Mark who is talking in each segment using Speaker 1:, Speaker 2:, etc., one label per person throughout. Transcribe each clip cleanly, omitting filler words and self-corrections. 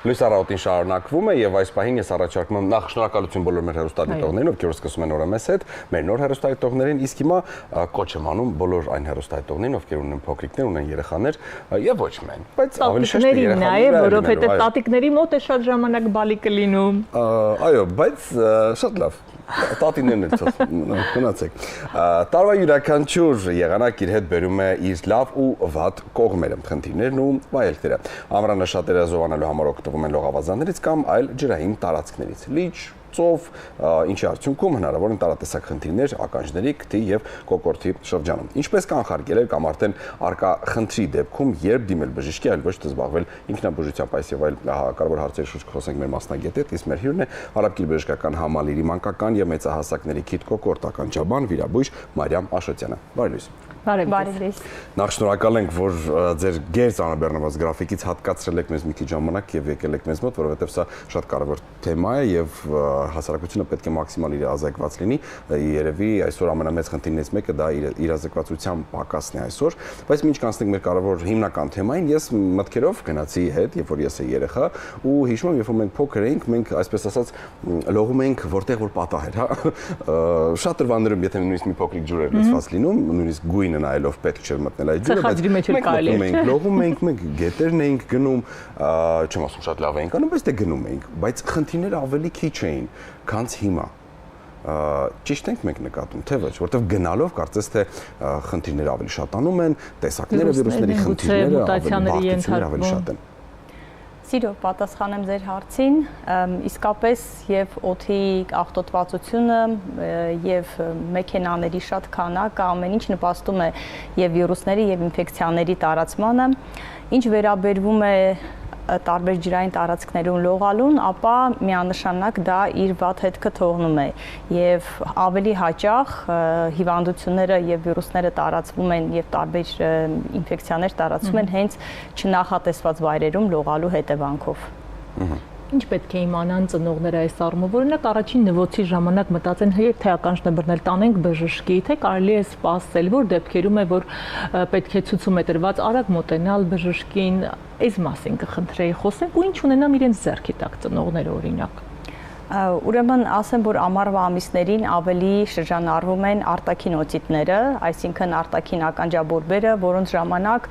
Speaker 1: լույսառայողին շարունակվում է եւ այս պահին ես առաջարկում եմ նախ շնորհակալություն բոլոր մեր հեռուստադիտողներին, ովքեր սկսում են օրը մեզ հետ, մեր նոր հեռուստադիտողներին, իսկ հիմա կոչ եմ անում բոլոր այն հեռուստադիտողներին, ովքեր ունեն փոքրիկներ, ունեն երեխաներ եւ ոչ միայն, բայց ավելի շեշտ է երեխաները,
Speaker 2: որովհետեւ տատիկների մոտ է շատ ժամանակ բալի կլինում։
Speaker 1: Այո, բայց շատ լավ։ Տատիներն էլ ցած գնացեք։ Տարվա յուրաքանչյուր եղանակ իր հետ բերում է իր լավ ու վատ կողմերը, խնդիրներն ու վայելքները։ Ամռանաշատերը զովանալու համար օգտվում են լողավազաններից կամ այլ ջրային տարածքներից։ Լիճ, ծով, ինչի արդյունքում հնարավոր են տարատեսակ խնդիրներ ականջների, քթի եւ կոկորդի շրջանում։ Ինչպես կանխարգելել կամ արդեն արկա խնդրի դեպքում երբ դիմել բժշկի, այլ ոչ թե զբաղվել ինքնաբուժությամբ, այս եւ այլ կարևոր հարցերի շուրջ խոսենք մեր մասնագետի հետ, իսկ մեր հյուրն է Հարաբկիր բժշկական համալիրի մանկական եւ մեծահասակների քիթ կոկորտ ականջաբան վիրաբույժ Մարիամ Աշոտյանը։ Բարի լույս։
Speaker 2: Բարի լույս։
Speaker 1: Նախ շնորհակալ ենք, որ ձեր գերծ անաբեռնված գրաֆիկից հատկացրել եք մեզ մի քիչ ժամանակ եւ եկել եք մեզ մոտ, որովհետեւ սա շատ կարևոր թեմա է եւ հասարակությունը պետք է մաքսիմալ իրազեկված լինի։ Երևի այսօր ամենամեծ խնդիրներից մեկը դա իրազեկվածության պակասն է այսօր, բայց ինչ կանցնենք մեր կարևոր հիմնական թեմային, ես մտքերով գնացի հետ, երբ որ ես էի երեխա, ու հիշում եմ, երբ որ մենք փոքր էինք, մենք այսպես ասած լողում էինք որտեղ որ պատահ էր, հա։ Շատ դրվաններում, եթե նույնիսկ մի փոքրիկ ջուր էր լցված լինում, նույնիսկ գույնը նայելով պետք չէր մտնել այդ ջուրը, բայց լողում էինք, մենք գետերն էինք գնում, չեմ ասում շատ լավ էինք անում, բայց դե գնում էինք, բայց խնդիրները ավելի քիչ էին, քան հիմա։ Ճիշտ ենք մենք նկատում, թե ոչ, որովհետև գնալով կարծես թե խնդիրները ավելի շատանում են, տեսակները վիրուսների խնդիրները ավելի շատ են։
Speaker 3: Սիրով պատասխանեմ ձեր հարցին, իսկապես եւ օդի աղտոտվածությունը եւ մեքենաների շատ քանակը ամեն ինչ նպաստում է եւ վիրուսների եւ ինֆեկցիաների տարածմանը, ինչ վերաբերվում է տարբեր ջրային տարածքներում լողալուն, ապա միանշանակ դա իր վատ հետքը թողնում է եւ ավելի հաճախ հիվանդությունները եւ վիրուսները տարածվում են եւ տարբեր ինֆեկցիաներ տարածվում են հենց չնախատեսված վայրերում լողալու հետևանքով։
Speaker 2: Ինչ պետք է իմանան ծնողները այս առումով, օրինակ առաջին նվոցի ժամանակ մտածեն, թե ականջն է բռնել, տանենք բժշկի, թե կարելի է սպասել, որ դեպքերում է, որ պետք է ցուցում է տրված արագ մոտենալ բժշկին, այս մասին կխնդրեի խոսենք ու ինչ ունենան իրենց ձեռքի տակ ծնողները օրինակ։
Speaker 3: Ուրեմն ասեմ, որ ամառվա ամիսներին ավելի շրջանառվում են արտաքին օտիտները, այսինքն արտաքին ականջաբորբերը, որոնց ժամանակ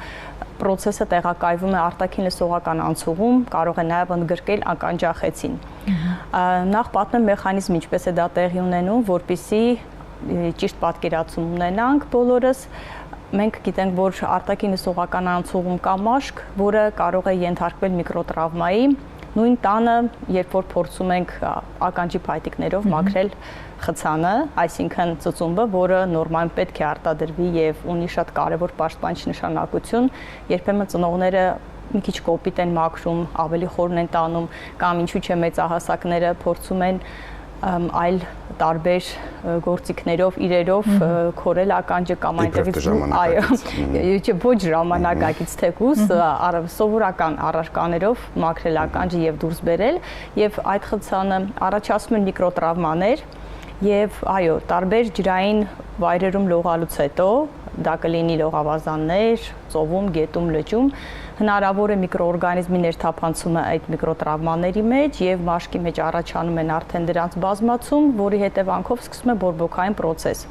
Speaker 3: պրոցեսը տեղակայվում է արտաքին լսողական անցուղում, կարող է նաև ընդգրկել ականջախեցին։ Նախ պատմեմ մեխանիզմը ինչպես է դա տեղի ունենում, որպեսզի ճիշտ պատկերացում ունենանք բոլորս։ Մենք գիտենք, որ արտաքին լսողական անցուղում կա մաշկ, որը կարող է ենթարկվել միկրոտրավմայի։ Նույն տանը, երբ որ փորձում ենք ականջի փայտիկներով մաքրել խցանը, այսինքն ծծումբը, որը նորմալ պետք է արտադրվի եւ ունի շատ կարեւոր պաշտպանիչ նշանակություն, երբեմն ծնողները մի քիչ կոպիտ են մաքրում, ավելի խորն են տանում, կամ ինչու՞ չէ մեծահասակները փորձում են այլ տարբեր գործիքներով, իրերով քորել ականջը կամ այնտեղից, այո, ոչ ժամանակակից թեկուզ, սովորական առարկաներով մաքրել ականջը եւ դուրս բերել, եւ այդ խցանը առաջացնում են միկրոտրավմաներ, եւ այո, տարբեր ջրային վայրերում լողալուց հետո, դա կլինի լողավազաններ, ծովում, գետում, լճում, հնարավոր է միկրոօրգանիզմի ներթափանցումը այդ միկրոտրավմաների մեջ եւ մաշկի մեջ առաջանում են արդեն դրանց բազմացում, որի հետևանքով սկսում է բորբոքային process։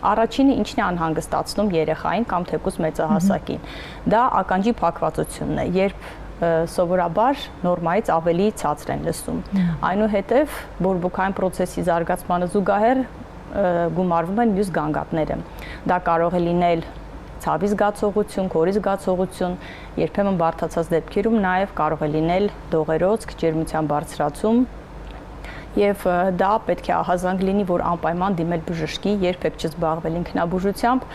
Speaker 3: Առաջինը ինչն է անհանգստացնում երեխային կամ թեկուզ մեծահասակին։ Դա ականջի փակվածությունն է, երբ սովորաբար նորմայից ավելի ցածր են լսում։ Այնուհետև բորբոքային process-ի զարգացմանը զուգահեռ գումարվում են մյուս գանգատները։ Դա կարող է լինել ցավի զգացողություն, քորի զգացողություն, երբեմն բարդացած դեպքերում նաև կարող է լինել դողերոց, ջերմության բարձրացում, եւ դա պետք է ահազանգ լինի, որ անպայման դիմել բժշկի, երբեք չզբաղվել ինքնաբուժությամբ,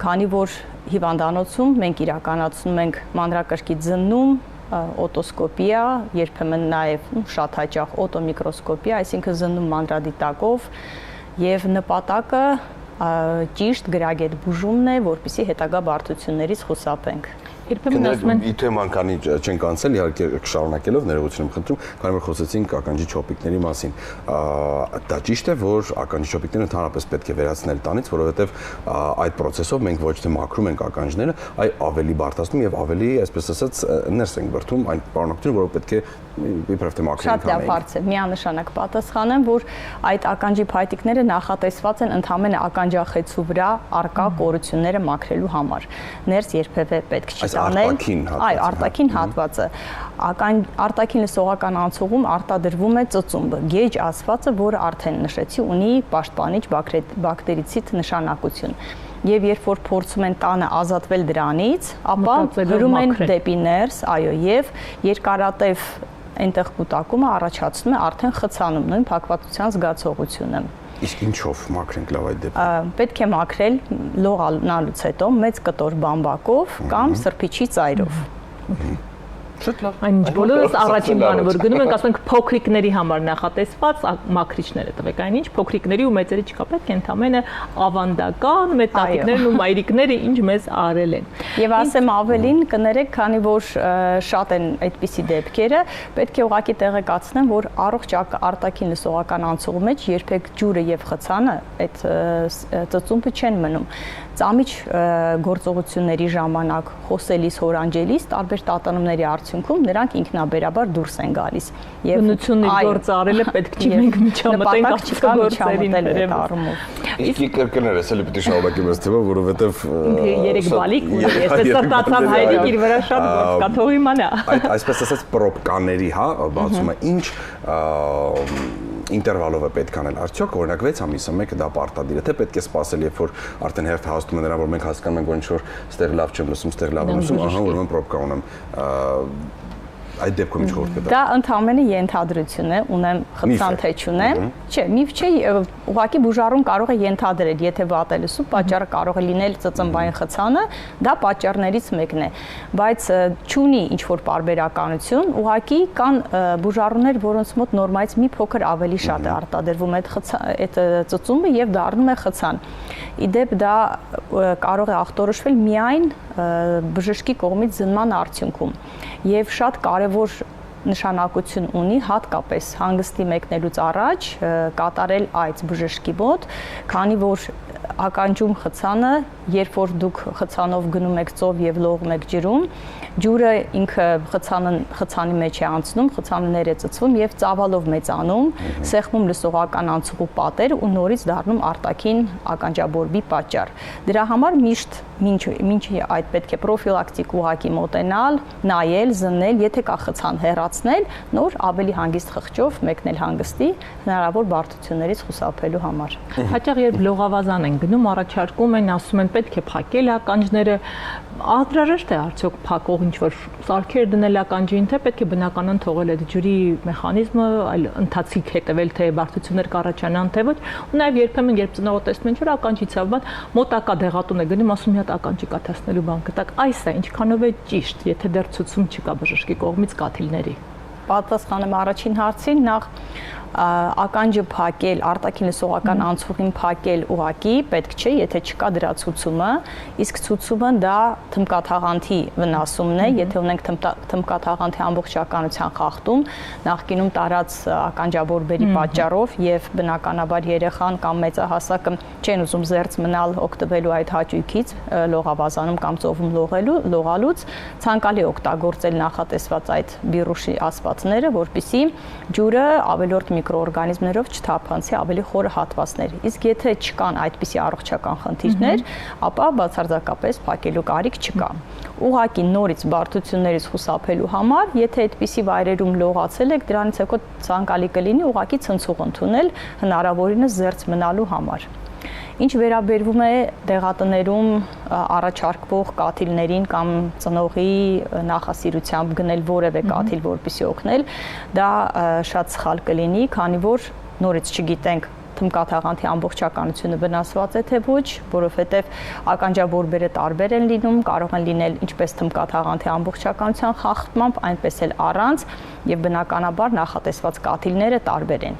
Speaker 3: քանի որ հիվանդանոցում մենք իրականացնում ենք մանրակրկիտ զննում, օտոսկոպիա, երբեմն նաև շատ հաճախ օտոմիկրոսկոպիա, այսինքն զննում մանրադիտակով, եւ նպատակը ճիշտ գրագետ բուժումն է, որպեսզի հետագա բարդություններից խուսափենք։
Speaker 2: Երբեմն ասում են
Speaker 1: թեման քանի չենք անցել, իհարկե շարունակելով ներողություն եմ խնդրում, քանի որ խոսեցինք ականջի չոպիկների մասին։ Դա ճիշտ է, որ ականջի չոպիկները ընդհանրապես պետք է վերացնել տանից, որովհետև այդ process-ով մենք ոչ թե մաքրում ենք ականջները, այլ ավելի բարդացնում եւ ավելի, այսպես ասած, ներս ենք բրդում այն պարունակությունը, որը պետք է իբրև թե մաքրենք։
Speaker 3: Շատ լավ հարց է, միանշանակ պատասխանեմ, որ այդ ականջի փայտիկները նախատեսված են ընդհանրապես ականջախեցու վրա արկա կորությունները մաքրելու համար։ Ներս երբևէ պետք չի տանել։ Այո, արտաքին հատվածը։ Արտաքին լսողական անցուղում արտադրվում է ծծումբը, գեջ ասվածը, որը արդեն նշեցի, ունի պաշտպանիչ բակտերիցիդ նշանակություն։ Եվ երբ որ փորձում են տանը ազատվել դրանից, ապա հրում են դեպի ներս, այո, եւ երկարատև այնտեղ կուտակումը առաջացնում է արդեն խցանում, նույն փակվածության զգացողությունը։
Speaker 1: Իսկ ինչով մաքրենք լավ այդ դեպքում։
Speaker 3: Պետք է մաքրել լողանալուց հետո մեծ կտոր բամբակով կամ սրբիչի ծայրով։
Speaker 1: Շատ լավ։
Speaker 2: Այնինչ բոլորս առաջին բանը որ գնում ենք, ասում ենք փոքրիկների համար նախատեսված մաքրիչները տվեք, այնինչ փոքրիկների ու մեծերի չկա, պետք է ընդամենը ավանդական մեր տատիկներն ու մայրիկները ինչ մեզ արել են։
Speaker 3: Եվ ասեմ ավելին, կներեք, քանի որ շատ են այդպիսի դեպքերը, պետք է ուղղակի տեղեկացնեմ, որ առողջ արտաքին լսողական անցուղի մեջ երբեք ջուրը եւ խցանը այդ ծծումբը չեն մնում։ Ծամիչ գործողությունների ժամանակ խոսելիս, հորանջելիս տարբեր տատանումների արդյունքում նրանք ինքնաբերաբար դուրս են գալիս։
Speaker 2: Եվ բնությունն իր գործը արել է, պետք չի մենք միջամտենք գործերին առումով։
Speaker 1: Իսկ կրկներս էլի պետք է շարունակեմ այս թեման, որովհետև
Speaker 2: երեք բալիկ ու ես սրտացավ հայրիկ իր վրա շատ գործ կա, թող իմանա։
Speaker 1: Այսպես ասած պրոբկաների, հա, բացումը ինչ ինտերվալով է պետք անել, արդյոք օրինակ 6 ամիսը մեկը դա պարտադիր է, թե պետք է սպասել, երբ որ արդեն հերթ հաստում է նրան, որ մենք հասկանում ենք, որ ինչ որ ստեղ լավ չեմ լսում, ստեղ լավ եմ լսում, ահա ուրեմն պրոբկա ունեմ։ Այդ դեպքում ինչ խորտ կտա։
Speaker 3: Դա ընդհանրապես ենթադրություն է, ունեմ խցան թե չունեմ։ Չէ, միֆ չէ, ուղղակի բուժառում կարող է ենթադրել, եթե վատ է լսում, պատճառը կարող է լինել ծծմբային խցանը, դա պատճառներից մեկն է, բայց չունի ինչ որ պարբերականություն, ուղղակի կան բուժառումներ, որոնց մոտ նորմայից մի փոքր ավելի շատ է արտադրվում այդ ծծումբը եւ դառնում է խցան։ Իդեպ դա կարող է ախտորոշվել միայն բժշկի կողմից զննման արդյունքում եւ շատ կարևոր նշանակություն ունի հատկապես հանգստի մեկնելուց առաջ կատարել այդ բժշկի մոտ, քանի որ ականջում խցանը, երբ որ դուք խցանով գնում եք ծով եւ լողում եք ջրում, ջուրը ինքը խցանի մեջ է անցնում, խցաններ է ծծվում եւ ծավալով մեծանում, սեղմում լսողական անցուղու պատեր ու նորից դառնում արտաքին ականջաբորբի պատճառ։ Դրա համար միշտ ինչ այդ պետք է պրոֆիլակտիկ ուղղակի մոտենալ, նայել, զննել, եթե կա խցան հեռացնել, նոր ավելի հանգիստ խղճով մեկնել հանգստի հնարավոր բարդություններից խուսափելու համար։
Speaker 2: Հաճախ երբ լողավազան են գնում, առաջարկում են, ասում են պետք է փակել ականջները, անհրաժեշտ է արդյոք փակող ինչ-որ սարքեր դնել ականջին, թե պետք է բնականon թողել այդ ջրի մեխանիզմը, այլ ընթացիկ հետևել, թե բարդություններ կառաջանան, թե ոչ։ Ու նաև երբեմն երբ ծնողը տեսնում են, որ ականջից ավան մոտակա դեղատուն է գնում, ասում մի հատ ականջի կաթացնելու բան կտակ, այս է ինչքանով է ճիշտ, եթե դեռ ցուցում չկա բժշկի կողմից կաթիլների։
Speaker 3: Պատասխանեմ առաջին հարցին, նախ ականջը փակել, արտաքին լսողական անցուղին փակել ուղակի պետք չէ, եթե չկա դրա ցուցումը, իսկ ցուցումը դա թմկաթաղանթի վնասումն է, եթե ունենք թմկաթաղանթի ամբողջականության խախտում, նախկինում տարած ականջաբորբերի պատճառով եւ բնականաբար երեխան կամ մեծահասակը չեն ուզում զերծ մնալ օգտվելու այդ հաճույքից լողավազանում կամ ծովում լողալուց, ցանկալի օգտագործել նախատեսված այդ բիրուշի ասվածները, որպեսզի ջուրը ավելորդ միկրոօրգանիզմներով չթափանցի ավելի խորը հատվածներ։ Իսկ եթե չկան այդպիսի առողջական խնդիրներ, ապա բացարձակապես փակելու կարիք չկա։ Ուղղակի նորից բարդություններից խուսափելու համար, եթե այդպիսի վայրերում լողացել եք, դրանից հետո ցանկալի կլինի ուղղակի ցնցուղ ընդունել հնարավորինս զերծ մնալու համար։ Ինչ վերաբերվում է դեղատներում առաջարկվող կաթիլներին կամ ծնողի նախասիրությամբ գնել որևէ կաթիլ, որպեսզի օգնել, դա շատ սխալ կլինի, քանի որ նորից չգիտենք թմկաթաղանթի ամբողջականությունը վնասված է թե ոչ, որովհետև ականջաբորբերը տարբեր են լինում, կարող են լինել ինչպես թմկաթաղանթի ամբողջականության խախտմամբ, այնպես էլ առանց, եւ բնականաբար նախատեսված կաթիլները տարբեր են։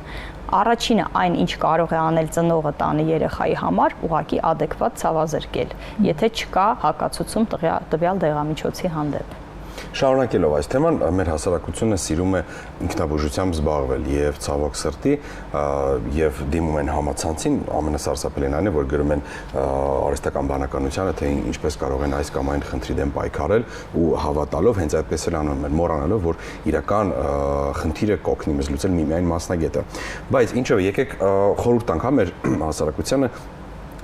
Speaker 3: Առաջինը այն, ինչ կարող է անել ծնողը տանը երեխայի համար, ուղղակի adekvat ցավազրկել, եթե չկա հակացուցում տվյալ դեղամիջոցի հանդեպ։
Speaker 1: Շարունակելով այս թեման, մեր հասարակությունը սիրում է ինքնաբուժությամբ զբաղվել եւ ցավոք սրտի եւ դիմում են համացանցին, ամենասարսափելին այն է, որ գրում են արհեստական բանականությանը, թե ինչպես կարող են այս կամ այն խնդրի դեմ պայքարել ու հավատալով հենց այդպես էլ անում են, մոռանալով, որ իրական խնդիրը կօգնի մեզ լուծել միայն մասնագետը։ Բայց ինչով եկեք խորհուրդ տանք մեր հասարակությանը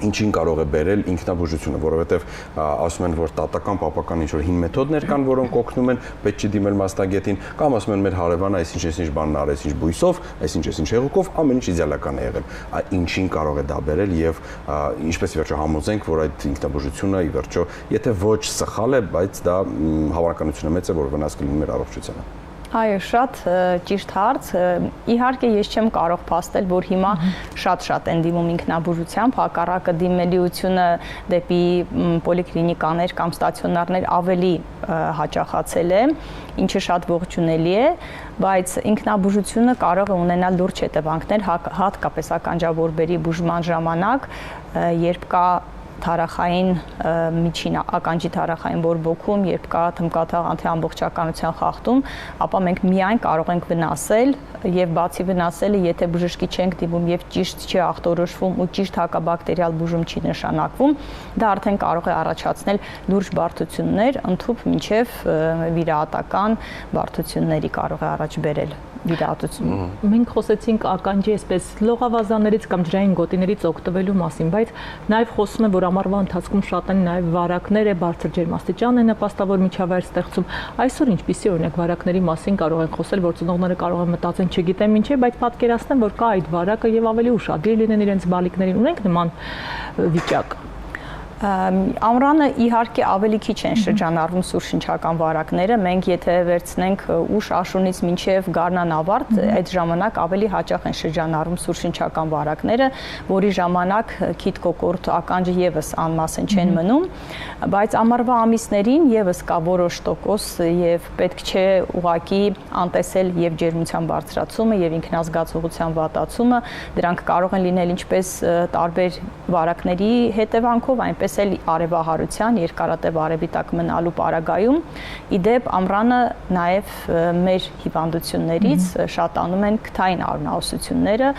Speaker 1: ինչին կարող է բերել ինքնաբուժությունը, որովհետև ասում են, որ տատական, պապական ինչ-որ հին մեթոդներ կան, որոնք օգնում են, պետք չի դիմել մասնագետին, կամ ասում են մեր հարևանը այսինչ բանն արեց, ինչ բույսով, այսինչ հեղուկով, ամեն ինչ իդեալական է եղել։ Ինչին կարող է դա բերել եւ ինչպես ի վերջո համոզենք, որ այդ ինքնաբուժությունը ի վերջո, եթե ոչ սխալ է, բայց դա հավանականությունը մեծ է, որ վնաս կլինի մեր առողջությանը։
Speaker 3: Այո, շատ ճիշտ հարց։ Իհարկե ես չեմ կարող փաստել, որ հիմա շատ են դիմում ինքնաբուժությամբ, հակառակը դիմելիությունը դեպի պոլիկլինիկաներ կամ ստացիոնարներ ավելի հաճախացել է, ինչը շատ ողջունելի է, բայց ինքնաբուժությունը կարող է ունենալ լուրջ հետևանքներ, հատկապես ականջաբորբերի բուժման ժամանակ, երբ կա թարախային միջին ականջի թարախային բորբոքում, երբ կա թմկաթաղանթի ամբողջականության խախտում, ապա մենք միայն կարող ենք վնասել եւ բացի վնասելը, եթե բժշկի չենք դիմում եւ ճիշտ չի ախտորոշվում ու ճիշտ հակաբակտերիալ բուժում չի նշանակվում, դա արդեն կարող է առաջացնել լուրջ բարդություններ, ընդհանուր մինչեւ վիրահատական բարդությունների կարող է առաջ բերել վիրահատություն։
Speaker 2: Մենք խոսեցինք ականջի այսպես լողավազաններից կամ ջրային գոտիներից օգտվելու մասին, բայց նաև խոսում են, որ ամառվա ընթացքում շատ են նաև վարակները, բարձր ջերմաստիճան են նպաստավոր միջավայր ստեղծում։ Այսօր ինչպիսի օրինակ վարակների մասին կարող են խոսել, որ ծնողները կարող են մտածեն, չգիտեմ ինչ է, բայց պատկերացնեմ, որ կա այդ վարակը եւ ավելի ուշադիր լինեն իրենց բալիկներին։ Ունենք նման վիճակ։
Speaker 3: Ամռանը իհարկե ավելի քիչ են շրջանառվում սուրշնչական վարակները, մենք եթե վերցնենք ուշ աշունից մինչև գարնան ավարտ, այդ ժամանակ ավելի հաճախ են շրջանառվում սուրշնչական վարակները, որի ժամանակ քիթ կոկորտ ականջը եւս անմասն չեն մնում, բայց ամառվա ամիսներին եւս կա որոշ տոկոս եւ պետք չէ ուղակի անտեսել եւ ջերմության բարձրացումը եւ ինքնազգացողության վատացումը, դրանք կարող են լինել ինչպես տարբեր վարակների հետևանքով, այնպես էլ արևահարության, երկարատև արևի տակ մնալու պարագայում, իդեպ ամռանը նաև մեր հիվանդություններից շատանում են քթային արյունահոսությունները,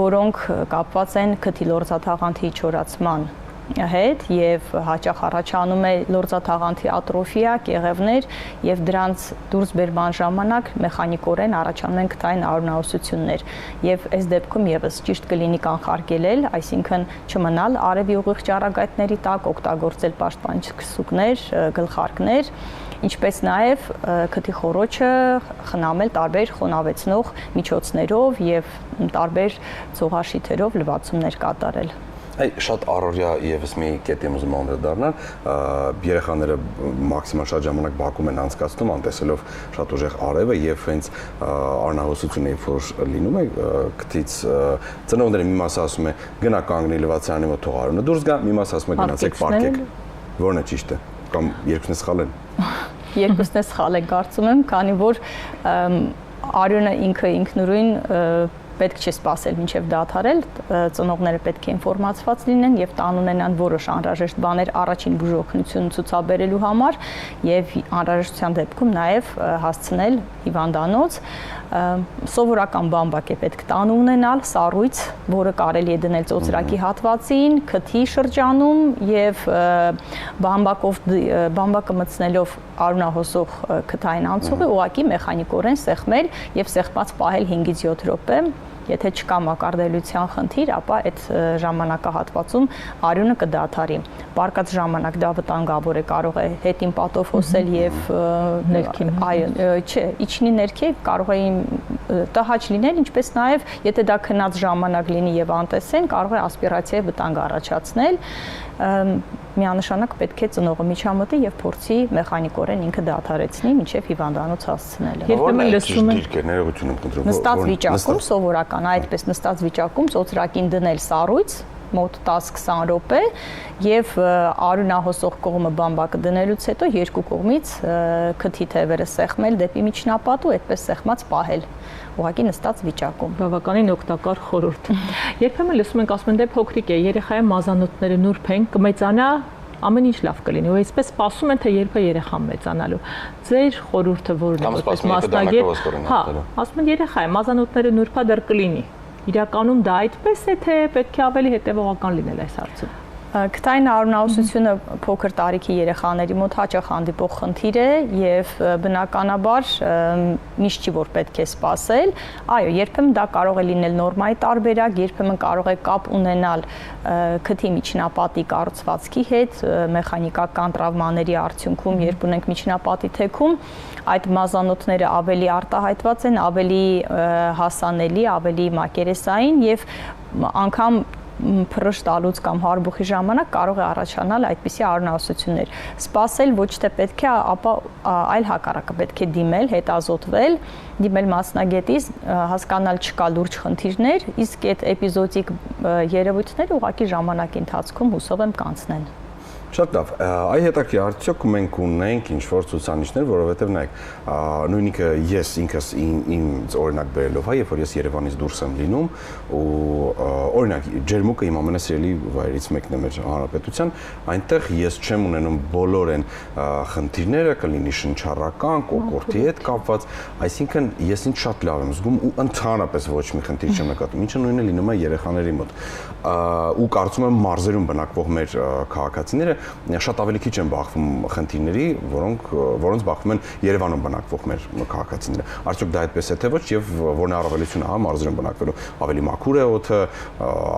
Speaker 3: որոնք կապված են քթի լորձաթաղանթի չորացման հետ եւ հաճախ առաջանում է լորձաթաղանթի ատրոֆիա, կեղևներ եւ դրանց դուրսբերման ժամանակ մեխանիկորեն առաջանում են քթային արյունահոսություններ եւ այս դեպքում եւս ճիշտ կլինի կանխարգելել, այսինքն չմնալ արևի ուղիղ ճառագայթների տակ, օգտագործել պաշտպանիչ քսուկներ, գլխարկներ, ինչպես նաև քթի խոռոչը խնամել տարբեր խոնավեցնող միջոցներով եւ տարբեր ծողաշիթերով լվացումներ կատարել։
Speaker 1: Այ շատ առօրյա եւս մի կետ եմ ուզում անդրադառնալ, երեխաները մաքսիմալ շատ ժամանակ բակում են անցկացնում, անտեսելով շատ ուժեղ արևը եւ հենց արնահոսությունը երբ որ լինում է քթից, ծնողները մի մասը ասում է գնա կանգնի լվացարանի մոտ թող արյունը դուրս գա, մի մասը ասում է գնացեք պարկեք։ Որն է ճիշտը, կամ երկուսն է սխալ են։
Speaker 3: Երկուսն է սխալ են, կարծում եմ, քանի որ արյունը ինքնուրույն պետք չէ սպասել մինչև դադարել, ծնողները պետք է ինֆորմացված լինեն եւ տան ունենան որոշ անհրաժեշտ բաներ առաջին բուժօգնություն ցուցաբերելու համար եւ անհրաժեշտության դեպքում նաեւ հասցնել հիվանդանոց, սովորական բամբակ է պետք տան ունենալ, սառույց, որը կարելի է դնել ծոծրակի հատվածին, քթի շրջանում եւ բամբակը մտցնելով արյունահոսող քթային անցուղի ուղակի մեխանիկորեն սեղմել եւ սեղմած պահել 5-ից 7 րոպե։ Եթե չկա մակարդելության խնդիր, ապա այդ ժամանակահատվածում արյունը կդադարի։ Պարկած ժամանակ դա վտանգավոր է, կարող է հետին պատով հոսել եւ
Speaker 2: ներքին,
Speaker 3: այո, չէ, իջնի ներքև կարող է տհաճ լինել, ինչպես նաեւ եթե դա քնած ժամանակ լինի եւ անտեսեն, կարող է ասպիրացիայի վտանգ առաջացնել։ միանշանակ պետք է ծնողը միջամտի եւ փորձի մեխանիկորեն ինքը դադարեցնի մինչեւ հիվանդանոց հասցնելը։
Speaker 2: Երբեմն լսում են
Speaker 1: ներողություն եմ խնդրում։
Speaker 3: Նստած վիճակում սովորական այդպես նստած վիճակում ծոծրակին դնել սառույց մոտ 10-20 րոպե եւ արյունահոսող կողմը բամբակը դնելուց հետո երկու կողմից քթի թևերը սեղմել դեպի միջնապատ ու այդպես սեղմած պահել ուղղակի նստած վիճակում։
Speaker 2: Բավականին օգտակար խորհուրդ։ Երբեմն լսում ենք ասում են դե փոքրիկ է, երեխայի մազանոթները նուրբ են, կմեծանա ամեն ինչ լավ կլինի, ու այսպես սպասում են թե երբ է երեխան մեծանալու։ Ձեր խորհուրդը որն է, որպես մասնագետ։ Հա, ասում են երեխայի մազանոթները նուրբա դեռ կլինի։ Իրականում դա այդպես է, թե պետք է ավելի հետևողական լինել այս հարցում։
Speaker 3: Քթային արյունահոսությունը փոքր տարիքի երեխաների մոտ հաճախ հանդիպող խնդիր է եւ բնականաբար միշտ չի որ պետք է սպասել։ Այո, երբեմն դա կարող է լինել նորմայի տարբերակ, երբեմն կարող է կապ ունենալ քթի միջնապատի կառուցվածքի հետ, մեխանիկական տրավմաների արդյունքում, երբ ունենք միջնապատի թեքում, այդ մազանոթները ավելի արտահայտված են, ավելի հասանելի, ավելի մակերեսային եւ անգամ փռշ տալուց կամ հարբուխի ժամանակ կարող է առաջանալ այդպիսի արյունահոսություններ։ Սպասել ոչ թե պետք է, ապա այլ հակառակը պետք է դիմել, հետազոտվել, դիմել մասնագետից, հասկանալ չկա լուրջ խնդիրներ, իսկ այդ էպիզոդիկ երևույթները ուղղակի ժամանակի ընթացքում հուսով եմ կանցնեն։
Speaker 1: Շատ լավ, այ հետաքրքիր արդյոք մենք ունենք ինչ-որ ցուցանիշներ, որովհետև նայեք, նույնիսկ ես ինքս ինձ օրինակ բերելով, երբ որ ես Երևանից դուրս եմ լինում, ու օրինակ Ջերմուկը իմ ամենասիրելի վայրից մեկն է մեր հանրապետության, այնտեղ ես չեմ ունենում բոլոր այն խնդիրները, կլինի շնչառական, կոկորտի հետ կապված, այսինքն ես ինձ շատ լավ եմ զգում ու ընդհանրապես ոչ մի խնդիր չեմ նկատում, ինչը նույնը լինում է երեխաների մոտ։ Ու կարծում եմ մարզերում բնակվող մեր քաղաքացիները շատ ավելի քիչ են բախվում խնդիրների, որոնց բախվում են Երևանում բնակվող մեր քաղաքացիները։ Արդյոք դա այդպես է թե ոչ եւ որն է առավելությունը, հա, մարզերում բնակվելու, ավելի մաքուր է օդը,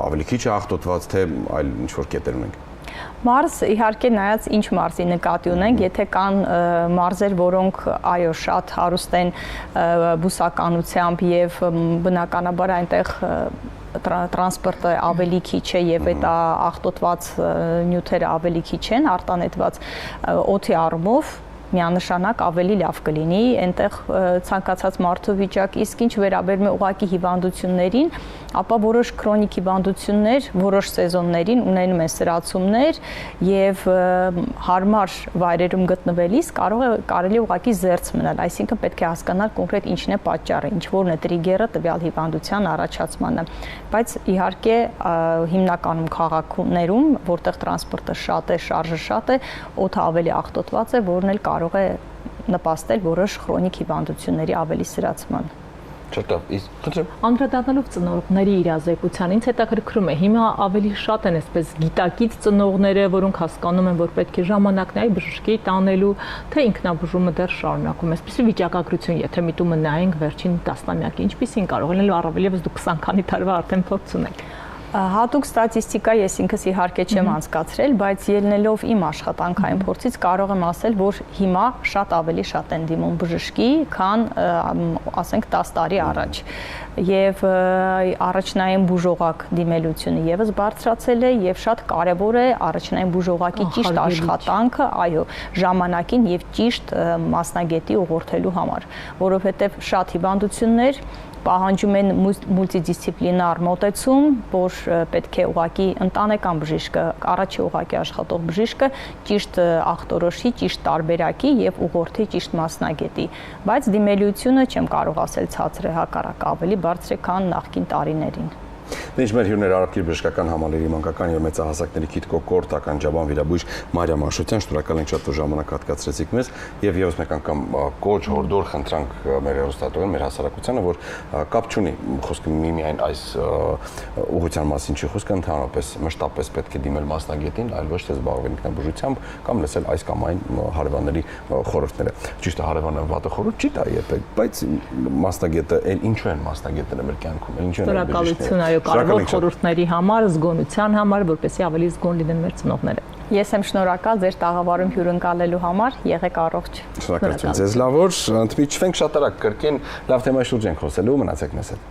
Speaker 1: ավելի քիչ է աղտոտված, թե այլ ինչ-որ կետեր ունենք։
Speaker 3: Մարզ իհարկե նայած ինչ մարզի նկատի ունենք, եթե կան մարզեր, որոնք այո շատ հարուստ են բուսականությամբ եւ բնականաբար այնտեղ տրանսպորտը ավելի քիչ է եւ այդ աղտոտված նյութերը ավելի քիչ են արտանետված օդի առումով միանշանակ ավելի լավ կլինի այնտեղ ցանկացած մարդու վիճակ, իսկ ինչ վերաբերում է ուղղակի հիվանդություններին, ապա որոշ քրոնիկ հիվանդություններ որոշ սեզոններին ունենում են սրացումներ եւ հարմար վայրերում գտնվելիս կարելի ուղղակի զերծ մնալ, այսինքն պետք է հասկանալ կոնկրետ ինչն է պատճառը, ինչ որն է տրիգերը տվյալ հիվանդության առաջացմանը, բայց իհարկե հիմնականում քաղաքներում, որտեղ տրանսպորտը շատ է, շարժը շատ է, օդը ավելի աղտոտված է, որն էլ կարող է նպաստել որոշ քրոնիկ հիվանդությունների ավելի սրացման։
Speaker 1: Շատ լավ, իսկ
Speaker 2: անդրադառնալով ծնողների իրազեկության, ինձ հետաքրքրում է, հիմա ավելի շատ են այսպես գիտակից ծնողները, որոնք հասկանում են, որ պետք է ժամանակն այ բժշկի տանելու, թե ինքնաբուժումը դեռ շարունակում է։ Այսպեսի վիճակագրություն, եթե միտումը նայենք վերջին տասնամյակի, ինչպիսին կարող է լինել, առավել եւս դուք 20 քանի տարվա արդեն փորձ ունեք։
Speaker 3: Հատուկ ստատիստիկա ես ինքս իհարկե չեմ անցկացրել, բայց ելնելով իմ աշխատանքային փորձից կարող եմ ասել, որ հիմա շատ ավելի շատ են դիմում բժշկի, քան ասենք 10 տարի առաջ։ Եվ առաջնային բուժողակ դիմելությունը եւս բարձրացել է եւ շատ կարեւոր է առաջնային բուժողակի ճիշտ աշխատանքը, այո, ժամանակին եւ ճիշտ մասնագետի ուղղորդելու համար, որովհետեւ շատ հիվանդություններ պահանջում են մուլտիդիսցիպլինար մոտեցում, որ պետք է ուղղակի ընտանեկան բժիշկը, առաջի ուղղակի աշխատող բժիշկը ճիշտ ախտորոշի, ճիշտ տարբերակի եւ ուղղորդի ճիշտ մասնագետի, բայց դիմելիությունը չեմ կարող ասել ցածր է, հակառակ ավելի բարձր է, քան նախկին տարիներին։
Speaker 1: Ինչ մեր հյուրներ Արաբկիր բժշկական համալիրի մանկական եւ մեծահասակների քիթ-կոկորտ ականջաբան վիրաբույժ Մարիա Մաշոտյան, շնորհակալ ենք շատ որ ժամանակ հատկացրեցիք մեզ եւ եւս մեկ անգամ կոչ հորդոր խնդրանք մեր հեռուստատողին, մեր հասարակությանը, որ կապ չունի խոսքը միայն այս ուղղության մասին չի խոսքը, ընդհանրապես մշտապես պետք է դիմել մասնագետին, այլ ոչ թե զբաղվել ինքնաբուժությամբ կամ լսել այս կամ այն հարևանների խորհուրդները։ Ճիշտ է, հարևանը վատը խորհուրդ չի տա երբեք, բայց մասնագետը ինչու են մասնագետները մեր կյանքում, ինչու են
Speaker 2: Շնորհակալություն, այո, կարևոր խորհուրդների համար, զգոնության համար, որպեսզի ավելի զգոն լինեն մեր ծնողները։
Speaker 3: Ես եմ շնորհակալ ձեր տաղավարում հյուրընկալելու համար, եղեք առողջ։
Speaker 1: Շնորհակալություն ձեզ, լավ որ ընդմիջվենք շատ արագ կրկին լավ թեմայի շուրջ ենք խոսելու, մնացեք մեզ հետ։